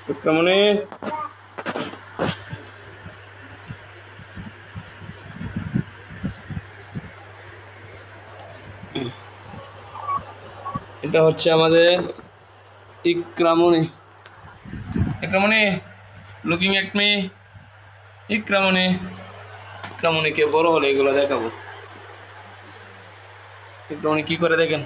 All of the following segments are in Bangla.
বিক্রমণি এটা হচ্ছে আমাদের ইকরামণি। ইকরামণি লুকিং এট মি। ইকরামণি ইকরামণিকে বড় হলে এগুলো দেখাবো। ইকরামণি কি করে দেখেন।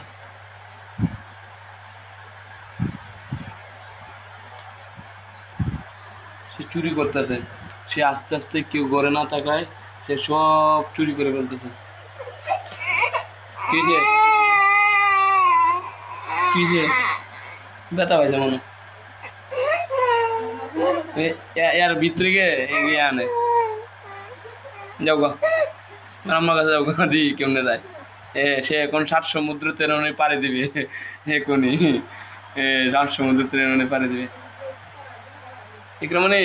সে চুরি করতেছে, সে আস্তে আস্তে কেউ ঘরে না থাকায় সে সব চুরি করে ফেলতেছে। কিসে কিসে ব্যথা পাইছে মনে এর ভিতরে গিয়ে এগিয়ে আনে। যাও গা আমার কাছে যাও গা দি কেমনে যায়। সে এখন 7 সমুদ্র তেরোনে পাড়ি দিবে এখনই। 7 সমুদ্র তেরোনে পাড়ি দিবে। ইকরামণি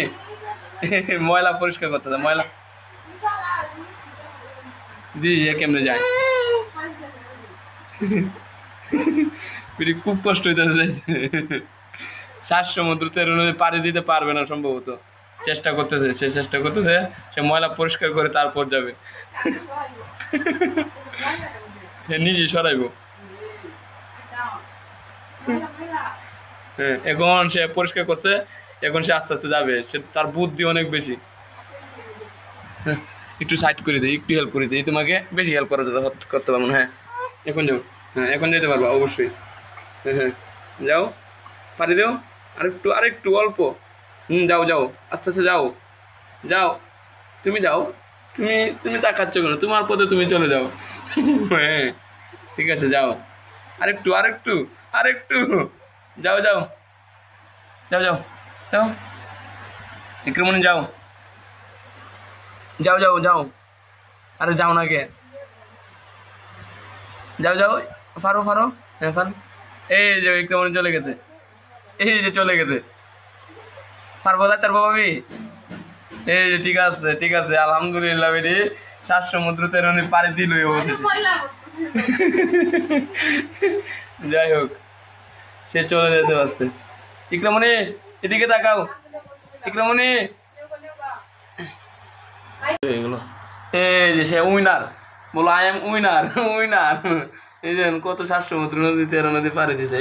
ময়লা পরিষ্কার করতে হবে, ময়লা দি কেমনে যায়। খুব কষ্ট হইতেছে যাইতে। 7 সমুদ্র তেরোনে পাড়ি দিতে পারবে না সম্ভবত, চেষ্টা করতেছে, সে ময়লা পরিষ্কার করে তারপর যাবে। নিজে সরাইব। এখন সে পরিষ্কার করছে, এখন সে আস্তে আস্তে যাবে। সে তার বুদ্ধি অনেক বেশি। একটু সাইড করে দিই, একটু হেল্প করে দিই, তোমাকে বেশি হেল্প করতে পারবো না। হ্যাঁ এখন যাও, হ্যাঁ এখন যেতে পারবো অবশ্যই। হ্যাঁ যাও, পারি দেও আরেকটু অল্প। যাও যাও আস্তে আস্তে যাও যাও, তুমি যাও, তুমি তাকাচ্ছ কেন, তোমার পথে তুমি চলে যাও। হ্যাঁ ঠিক আছে যাও, আরেকটু যাও যাও যাও যাও যাও ইকরামণি যাও যাও যাও যাও, আরে যাও না কে, যাও যাও ফারো হ্যাঁ ফারো। এই যে ইকরামণি চলে গেছে, এই যে চলে গেছে। পারবো তার বাবাবি। এই যে ঠিক আছে আলহামদুলিল্লাহ বেরি 7 সমুদ্র তেরোনি পাড়ি দিলই অবশেষে। যাই হোক সে চলে যেতে পারছে। ইকরামণি এদিকে তাকাও, ইকরামণি এগুলো এই যে সে উইনার, বলো আই এম উইনার। এই যে কত 7 সমুদ্র নদী তেরো নদী পাড়ি দিছে।